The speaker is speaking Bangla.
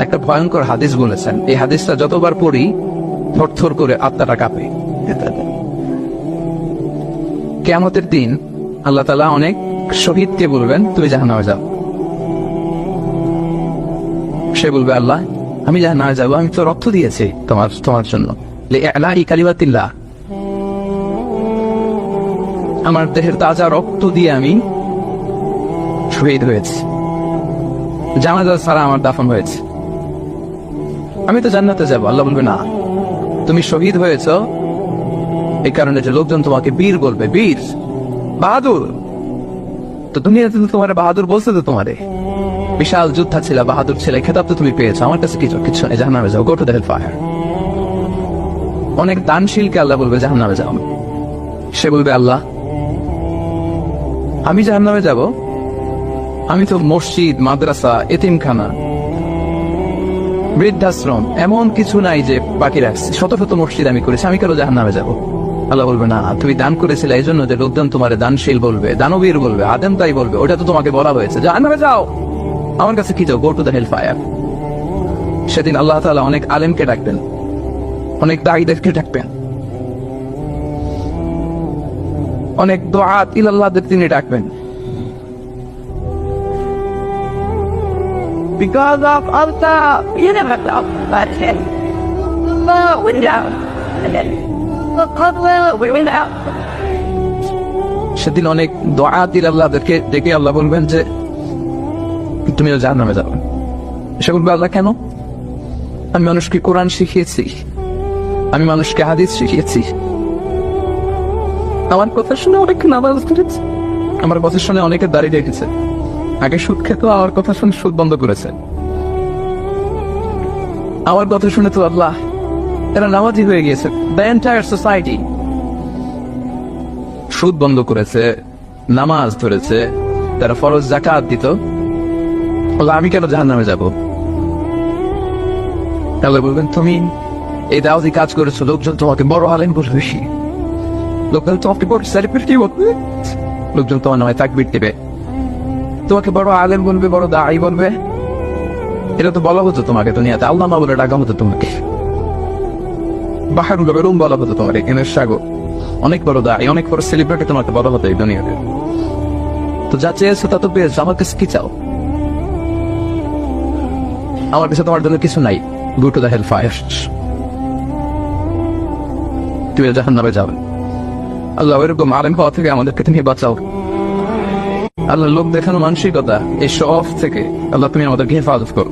একটা ভয়ঙ্কর হাদিস বলেছেন, এই হাদিসটা যতবার পড়ি থরথর করে আত্মাটা কাঁপে। কিয়ামতের দিন আল্লাহ তাআলা অনেক শহীদকে বলবেন তুমি জাহান্নামে যাও। সে বলবে আল্লাহ আমি জাহান্নামে যাবো, আমি তো রক্ত দিয়েছি তোমার জন্য, লিইলাহি কালিমাতিল্লাহ, আমার দেহের তাজা রক্ত দিয়ে আমি শহীদ হয়েছি, জানাজা ছাড়া আমার দাফন হয়েছে, আমি তো জান্নাতে যাব। আল্লাহ বলবে না, তুমি শহীদ হয়েছ এই কারণে যে লোকজন তোমাকে বীর বলবে, বীর বাহাদুর। তো দুনিয়াতে তো তোমার বাহাদুর বলছে, তো তোমারে বিশাল যোদ্ধা ছিল, বাহাদুর ছিল, খেতাব তো তুমি পেয়েছো, আমার কাছে কিছু নেই, জাহান্নামে যাও, go to the hell fire. অনেক দানশীলকে আল্লাহ বলবে জাহান্নামে যাও। সে বলবে আল্লাহ আমি জাহান্নামে যাব, আমি তো মসজিদ, মাদ্রাসা, এতিমখানা, বৃদ্ধাশ্রম এমন কিছু নাই যে বাকি রাখছি, শত শত মসজিদ আমি করেছি, আমি কেন জাহান্নামে যাব? আল্লাহ বলবে না, তুমি দান করেছিলে এই জন্য যে লোকজন তোমার দানশীল বলবে, দানবীর বলবে, আদেম তাই বলবে, ওটা তো তোমাকে বলা হয়েছে জাহান্নামে যাও, আমার কাছে কি যাও, go to the hell fire. সেদিন আল্লাহ তাআলা অনেক আলেমকে ডাকবেন, অনেক দাঈদেরকে ডাকবেন, অনেক দুআত ইলাল্লাহদের তিনি ডাকবেন। Because of Allah, you never know about him. Allah went out, and then Allah went out. সেদিন অনেক দুআত ইলাল্লাহদেরকে ডেকে আল্লাহ বলবেন যে তুমিও জাহান্নামে যাবে। সে বলবে আল্লাহ কেন? আমি মানুষকে কোরআন শিখিয়েছি, আমি মানুষকে হাদিস শিখিয়েছি, আমার কথা শুনে অনেক নামাজ পড়েছে, আমার কথা শুনে অনেকে দাঁড়িয়ে রেখেছে, আগে সুদ খেত, আমার কথা শুনে সুদ বন্ধ করেছে, আমার কথা শুনে তো আল্লাহ এরা নামাজি হয়ে গিয়েছে। দ্য এন্টায়ার সোসাইটি সুদ বন্ধ করেছে, নামাজ ধরেছে, তারা ফরজ যাকাত দিত, আমি কেন জাহান্নামে যাব? আল্লাহ বলবেন তুমি এই দাওয়াতি কাজ করেছো, লোকজন তোমাকে বড় আলেম বলবে, লোকজন তোমাকে বড় সেলিব্রিটি বলবে, লোকজন তোমার নামে তাকবীর দিবে, তোমাকে বড় আলেম বলবে, বড় দাঈ বলবে। এটা তো বলা হতো তোমাকে দুনিয়াতে, আল্লাহ না বলে ডাকা হতো তোমাকে, বাহারুল উলুম বলা হতো তোমার, এখানে সাগর, অনেক বড় দাঈ, অনেক বড় সেলিব্রিটি তোমাকে বলা হতো এই দুনিয়াতে। তো যা চেয়েছো তা তো পেয়েছো, আমার কাছে কি চাও? আমার কাছে তোমার জন্য কিছু নাই, go to the hell fire, তুমি জাহান্নামে যাবে। আল্লাহ এরকম আলেম হওয়া থেকে আমাদেরকে তুমি বাঁচাও। আল্লাহ লোক দেখানো মানসিকতা, এই শো অফ থেকে আল্লাহ তুমি আমাদেরকে হেফাজত করো।